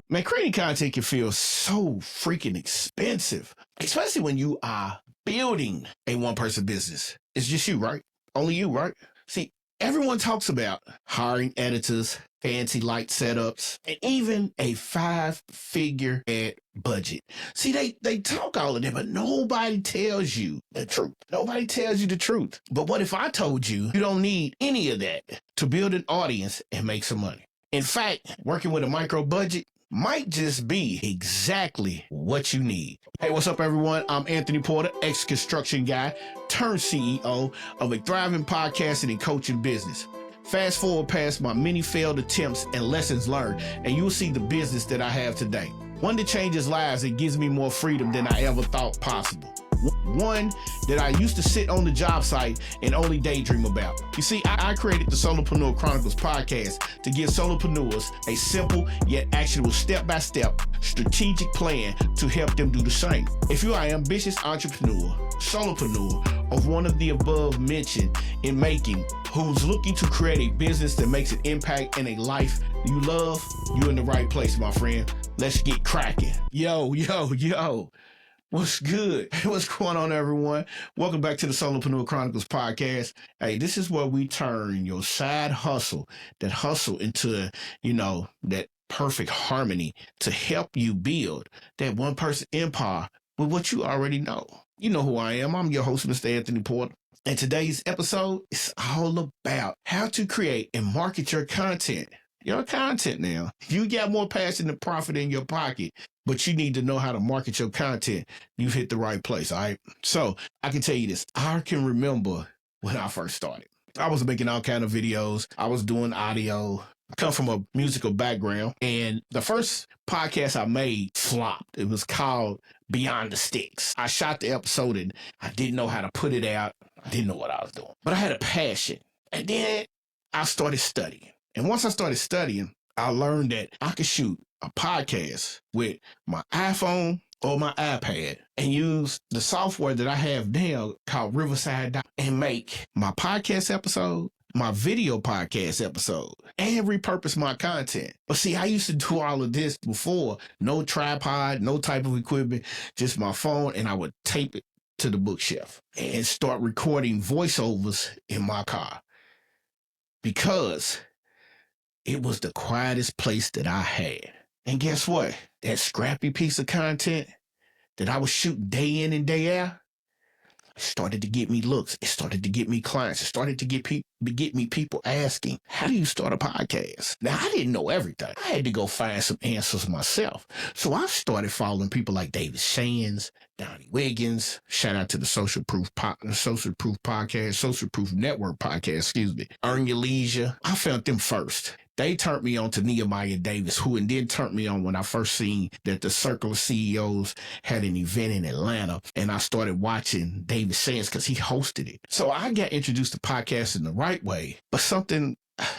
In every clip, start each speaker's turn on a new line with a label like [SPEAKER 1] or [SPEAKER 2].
[SPEAKER 1] Man, creating content can feel so freaking expensive, especially when you are building a one-person business. It's just you, right? Only you, right? See, everyone talks about hiring editors, fancy light setups, and even a 5-figure ad budget. See, they talk all of that, but nobody tells you the truth. Nobody tells you the truth. But what if I told you you don't need any of that to build an audience and make some money? In fact, working with a micro budget might just be exactly what you need. Hey, what's up, everyone? I'm Anthony Porter, ex-construction guy turned CEO of a thriving podcasting and coaching business. Fast forward past my many failed attempts and lessons learned, and you'll see the business that I have today. One that changes lives and gives me more freedom than I ever thought possible. One that I used to sit on the job site and only daydream about. You see, I created the Solopreneur Chronicles podcast to give solopreneurs a simple yet actionable step-by-step strategic plan to help them do the same. If you are an ambitious entrepreneur, solopreneur, or one of the above mentioned in making, who's looking to create a business that makes an impact in a life you love, you're in the right place, my friend. Let's get cracking. Yo. What's good? What's going on, everyone? Welcome back to the Solopreneur Chronicles podcast. Hey, this is where we turn your side hustle, that hustle into, that perfect harmony to help you build that one-person empire with what you already know. You know who I am. I'm your host, Mr. Anthony Porter. And today's episode is all about how to create and market your content. Your content now. You got more passion and profit in your pocket, but you need to know how to market your content. You've hit the right place, all right? So I can tell you this. I can remember when I first started. I was making all kind of videos. I was doing audio. I come from a musical background, and the first podcast I made flopped. It was called Beyond the Sticks. I shot the episode, and I didn't know how to put it out. I didn't know what I was doing, but I had a passion. And then I started studying. And once I started studying, I learned that I could shoot a podcast with my iPhone or my iPad and use the software that I have now called Riverside and make my podcast episode, my video podcast episode, and repurpose my content. But see, I used to do all of this before. No tripod, no type of equipment, just my phone, and I would tape it to the bookshelf and start recording voiceovers in my car because it was the quietest place that I had. And guess what? That scrappy piece of content that I was shooting day in and day out started to get me looks. It started to get me clients. It started to get me people asking, how do you start a podcast? Now, I didn't know everything. I had to go find some answers myself. So I started following people like David Shands, Donnie Wiggins. Shout out to the Social Proof Podcast, Social Proof Network podcast, Earn Your Leisure. I found them first. They turned me on to Nehemiah Davis, and then turned me on when I first seen that the Circle of CEOs had an event in Atlanta. And I started watching David Shands because he hosted it. So I got introduced to podcasting the right way, but something,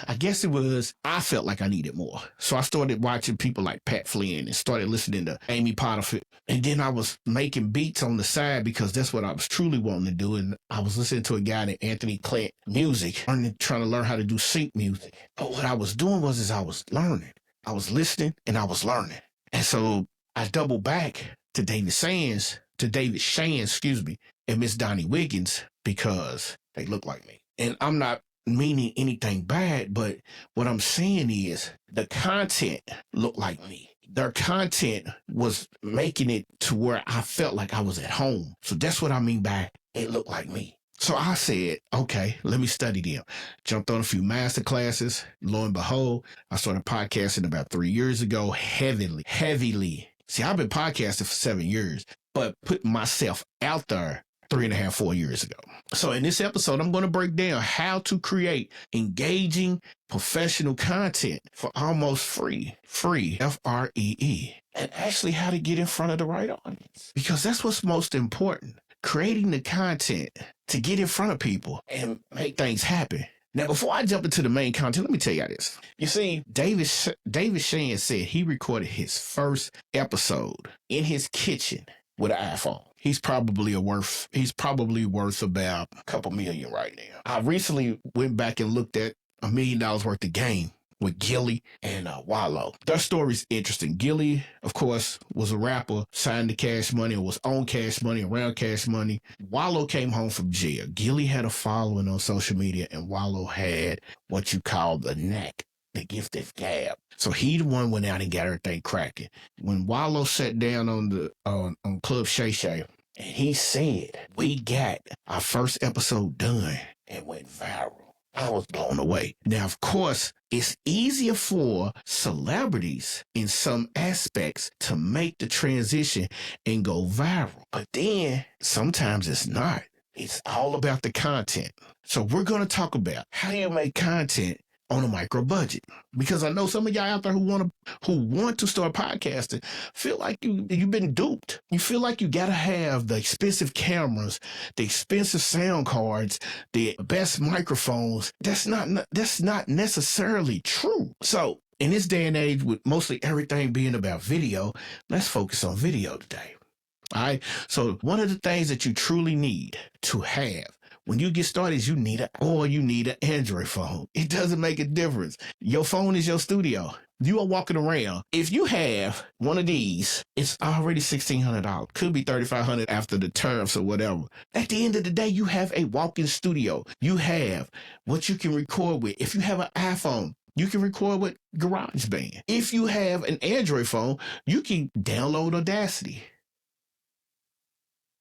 [SPEAKER 1] I guess it was, I felt like I needed more. So I started watching people like Pat Flynn and started listening to Amy Potterfield. And then I was making beats on the side because that's what I was truly wanting to do. And I was listening to a guy named Anthony Clint Music, trying to learn how to do sync music. But what I was doing was I was learning. I was listening and I was learning. And so I doubled back to David Shands, and Miss Donnie Wiggins because they look like me. And I'm not meaning anything bad, but what I'm saying is the content looked like me. Their content was making it to where I felt like I was at home. So that's what I mean by it looked like me. So I said, okay, let me study them. Jumped on a few master classes. Lo and behold, I started podcasting about 3 years ago, heavily. See, I've been podcasting for 7 years, but putting myself out there 3.5, 4 years ago. So in this episode, I'm going to break down how to create engaging professional content for almost free, Free, and actually how to get in front of the right audience. Because that's what's most important, creating the content to get in front of people and make things happen. Now, before I jump into the main content, let me tell you this. You see, David Shands said he recorded his first episode in his kitchen with an iPhone. He's probably worth about a couple million right now. I recently went back and looked at $1 million worth of game with Gilly and Wallow. Their story's interesting. Gilly, of course, was a rapper, signed to Cash Money, or was on Cash Money, around Cash Money. Wallow came home from jail. Gilly had a following on social media, and Wallow had what you call the knack, the gift of gab. So he the one went out and got everything cracking. When Wallow sat down on Club Shay Shay, and he said, we got our first episode done and went viral. I was blown away. Now, of course, it's easier for celebrities in some aspects to make the transition and go viral. But then sometimes it's not. It's all about the content. So we're going to talk about how do you make content on a micro budget, because I know some of y'all out there who want to start podcasting feel like you've been duped. You feel like you gotta have the expensive cameras, the expensive sound cards, the best microphones. That's not necessarily true. So in this day and age, with mostly everything being about video, let's focus on video today. All right. So one of the things that you truly need to have when you get started, you need an Android phone. It doesn't make a difference. Your phone is your studio. You are walking around. If you have one of these, it's already $1,600. Could be $3,500 after the terms or whatever. At the end of the day, you have a walk-in studio. You have what you can record with. If you have an iPhone, you can record with GarageBand. If you have an Android phone, you can download Audacity.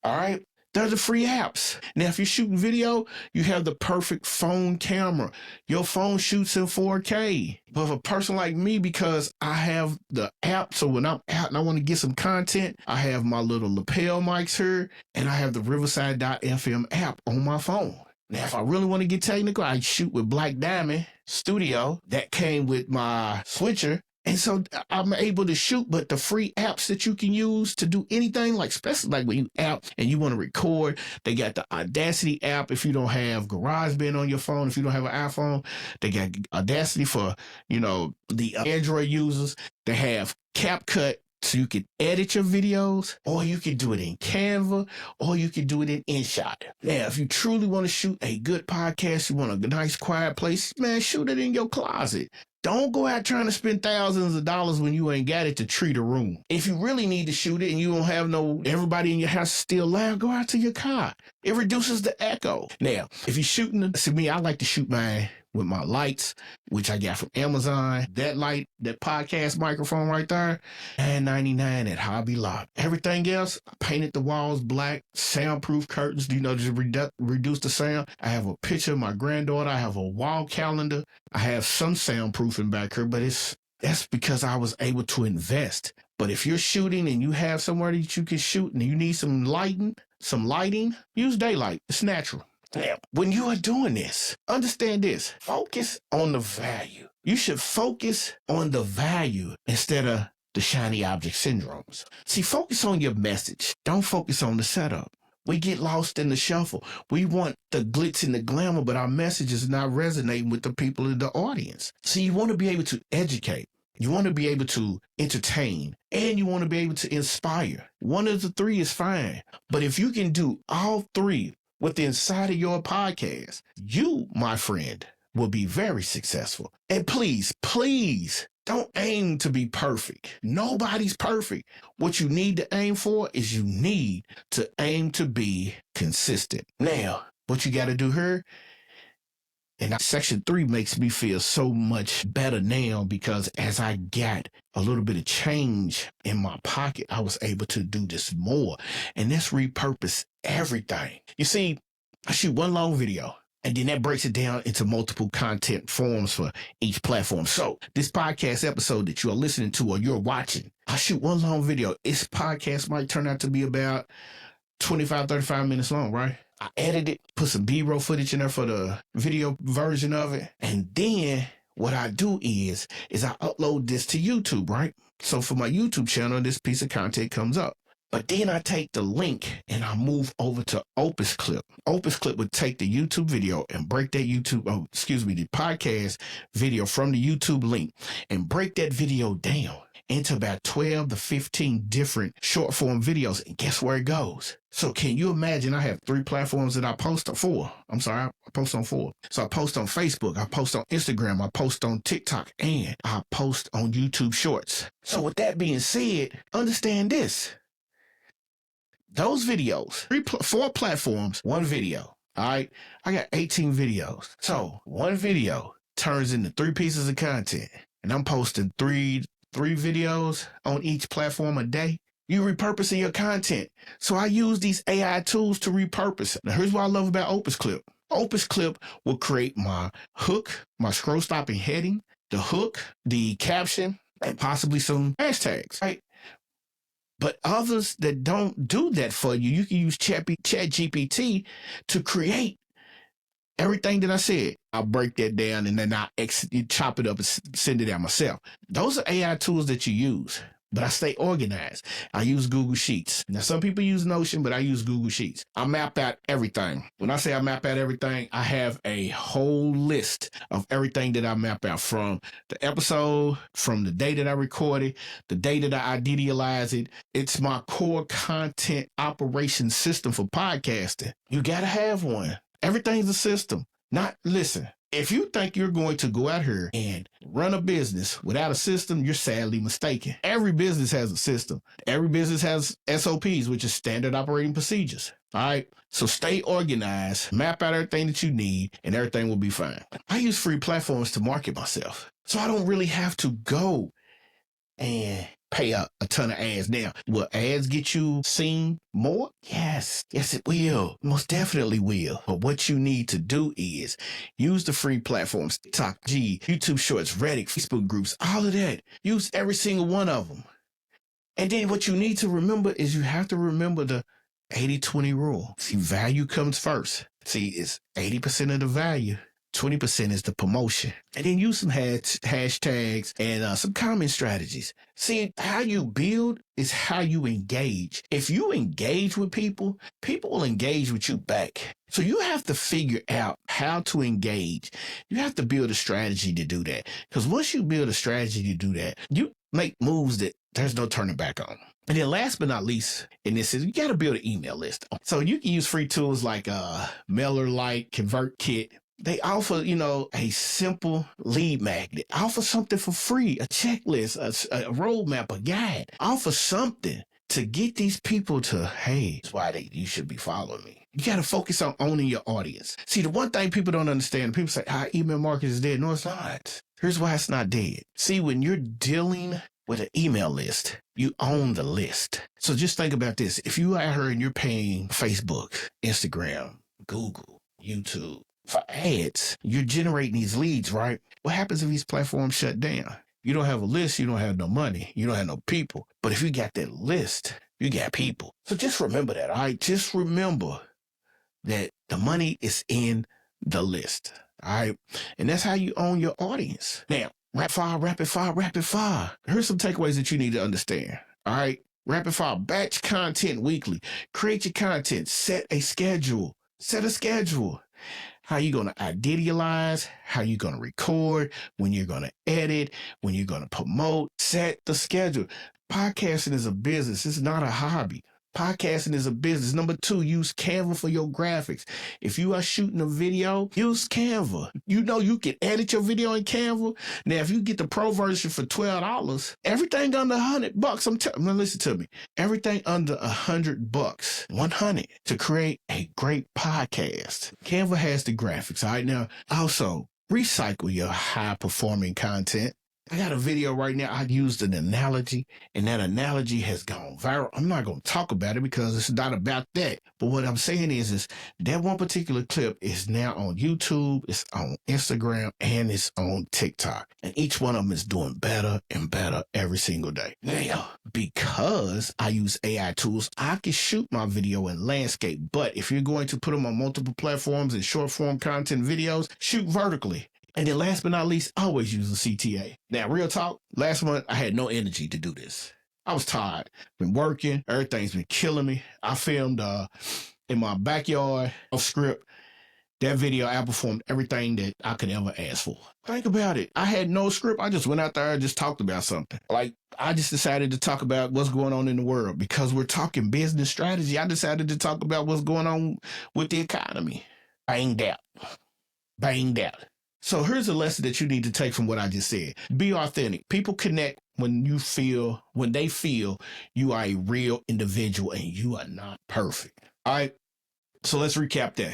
[SPEAKER 1] All right? They're the free apps. Now, if you're shooting video, you have the perfect phone camera. Your phone shoots in 4K. But for a person like me, because I have the app, so when I'm out and I want to get some content, I have my little lapel mics here, and I have the Riverside.fm app on my phone. Now, if I really want to get technical, I shoot with Black Diamond Studio. That came with my switcher. And so I'm able to shoot, but the free apps that you can use to do anything, like especially like when you out and you want to record, they got the Audacity app. If you don't have GarageBand on your phone, if you don't have an iPhone, they got Audacity for, the Android users. They have CapCut, so you can edit your videos, or you can do it in Canva, or you can do it in InShot. Now, if you truly want to shoot a good podcast, you want a nice quiet place, man, shoot it in your closet. Don't go out trying to spend thousands of dollars when you ain't got it to treat a room. If you really need to shoot it and you don't have everybody in your house still loud, go out to your car. It reduces the echo. Now, if you're shooting, see me, I like to shoot mine with my lights, which I got from Amazon. That light, that podcast microphone right there, $9.99 at Hobby Lobby. Everything else, I painted the walls black, soundproof curtains, just reduce the sound. I have a picture of my granddaughter. I have a wall calendar. I have some soundproofing back here, but that's because I was able to invest. But if you're shooting and you have somewhere that you can shoot and you need some lighting, use daylight. It's natural. Now, when you are doing this, understand this. Focus on the value. You should focus on the value instead of the shiny object syndromes. See, focus on your message. Don't focus on the setup. We get lost in the shuffle. We want the glitz and the glamour, but our message is not resonating with the people in the audience. So you want to be able to educate. You want to be able to entertain, and you want to be able to inspire. One of the three is fine. But if you can do all three within inside of your podcast, you, my friend, will be very successful. And please, don't aim to be perfect. Nobody's perfect. What you need to aim for is you need to aim to be consistent. Now, what you got to do here, and section 3 makes me feel so much better now, because as I got a little bit of change in my pocket, I was able to do this more. And that's repurpose everything. You see, I shoot one long video, and then that breaks it down into multiple content forms for each platform. So this podcast episode that you are listening to or you're watching, I shoot one long video. This podcast might turn out to be about 25, 35 minutes long, right? I edit it, put some B-roll footage in there for the video version of it. And then what I do is I upload this to YouTube, right? So for my YouTube channel, this piece of content comes up. But then I take the link and I move over to Opus Clip. Opus Clip would take the YouTube video and break that the podcast video from the YouTube link and break that video down. into about 12 to 15 different short form videos. And guess where it goes? So can you imagine? I have 3 platforms that I post on. 4. I'm sorry, I post on 4. So I post on Facebook, I post on Instagram, I post on TikTok, and I post on YouTube Shorts. So with that being said, understand this. Those videos, 4 platforms, 1 video. All right. I got 18 videos. So 1 video turns into 3 pieces of content. And I'm posting three videos on each platform a day. You repurposing your content. So I use these AI tools to repurpose. Now here's what I love about Opus Clip. Opus Clip will create my hook, my scroll stopping heading, the hook, the caption, and possibly some hashtags. Right? But others that don't do that for you, you can use ChatGPT to create everything that I said. I'll break that down and then you chop it up and send it out myself. Those are AI tools that you use, but I stay organized. I use Google Sheets. Now, some people use Notion, but I use Google Sheets. I map out everything. When I say I map out everything, I have a whole list of everything that I map out, from the episode, from the day that I recorded, the day that I idealized it. It's my core content operation system for podcasting. You got to have one. Everything's a system. Listen, if you think you're going to go out here and run a business without a system, you're sadly mistaken. Every business has a system. Every business has SOPs, which is standard operating procedures. All right. So stay organized, map out everything that you need, and everything will be fine. I use free platforms to market myself, so I don't really have to go and pay a ton of ads. Now, will ads get you seen more? Yes, it will. Most definitely will. But what you need to do is use the free platforms, TikTok, YouTube Shorts, Reddit, Facebook groups, all of that. Use every single one of them. And then what you need to remember is you have to remember the 80-20 rule. See, value comes first. See, it's 80% of the value. 20% is the promotion. And then use some hashtags and some comment strategies. See, how you build is how you engage. If you engage with people, people will engage with you back. So you have to figure out how to engage. You have to build a strategy to do that. Because once you build a strategy to do that, you make moves that there's no turning back on. And then last but not least, in this is you got to build an email list. So you can use free tools like MailerLite, ConvertKit. They offer, a simple lead magnet. Offer something for free, a checklist, a roadmap, a guide. Offer something to get these people to, hey, that's why you should be following me. You got to focus on owning your audience. See, the one thing people don't understand, people say, email marketing is dead. No, it's not. Here's why it's not dead. See, when you're dealing with an email list, you own the list. So just think about this. If you out here and you're paying Facebook, Instagram, Google, YouTube, for ads, you're generating these leads, right? What happens if these platforms shut down? You don't have a list, you don't have no money, you don't have no people. But if you got that list, you got people. So just remember that, all right? Just remember that the money is in the list, all right? And that's how you own your audience. Now, rapid fire. Here's some takeaways that you need to understand, all right? Rapid fire, batch content weekly. Create your content, set a schedule. How you going to idealize, how you going to record, when you're going to edit, when you're going to promote. Set the schedule. Podcasting is a business. It's not a hobby. Podcasting is a business. Number 2, use Canva for your graphics. If you are shooting a video, use Canva. You can edit your video in Canva. Now, if you get the pro version for $12, everything under $100, now listen to me. Everything under $100, $100 to create a great podcast. Canva has the graphics. All right, now also recycle your high performing content. I got a video right now. I used an analogy, and that analogy has gone viral. I'm not going to talk about it because it's not about that. But what I'm saying is that one particular clip is now on YouTube, it's on Instagram, and it's on TikTok. And each one of them is doing better and better every single day. Now, because I use AI tools, I can shoot my video in landscape. But if you're going to put them on multiple platforms and short form content videos, shoot vertically. And then last but not least, always use a CTA. Now, real talk, last month, I had no energy to do this. I was tired. Been working. Everything's been killing me. I filmed in my backyard off script. That video outperformed everything that I could ever ask for. Think about it. I had no script. I just went out there and just talked about something. Like, I just decided to talk about what's going on in the world because we're talking business strategy. I decided to talk about what's going on with the economy. Banged out. Banged out. So here's a lesson that you need to take from what I just said. Be authentic. People connect when they feel you are a real individual and you are not perfect. All right. So let's recap that.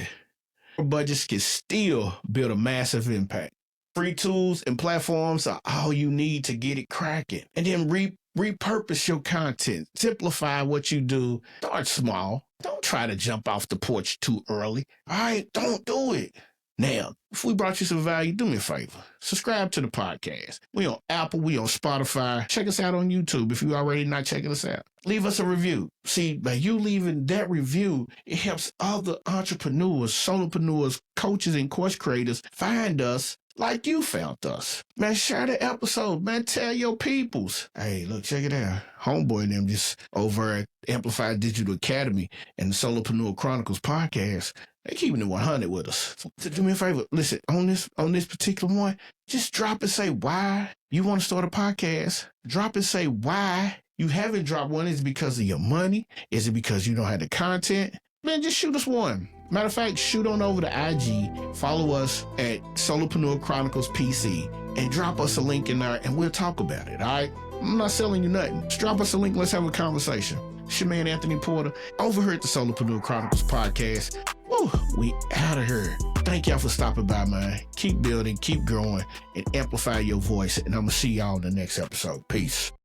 [SPEAKER 1] Budgets can still build a massive impact. Free tools and platforms are all you need to get it cracking. And then repurpose your content. Simplify what you do. Start small. Don't try to jump off the porch too early. All right, don't do it. Now, if we brought you some value, do me a favor. Subscribe to the podcast. We on Apple, we on Spotify. Check us out on YouTube if you already not checking us out. Leave us a review. See, by you leaving that review, it helps other entrepreneurs, solopreneurs, coaches, and course creators find us like you found us. Man, share the episode. Man, tell your peoples. Hey, look, check it out. Homeboy and them just over at Amplified Digital Academy and the Solopreneur Chronicles podcast. They keeping it 100 with us. So do me a favor. Listen, on this particular one, just drop and say why you want to start a podcast. Drop and say why you haven't dropped one. Is it because of your money? Is it because you don't have the content? Man, just shoot us one. Matter of fact, shoot on over to IG, follow us at Solopreneur Chronicles PC, and drop us a link in there, and we'll talk about it, all right? I'm not selling you nothing. Just drop us a link. Let's have a conversation. It's your man, Anthony Porter, over here at the Solopreneur Chronicles podcast. Woo, we out of here. Thank y'all for stopping by, man. Keep building, keep growing, and amplify your voice. And I'm going to see y'all in the next episode. Peace.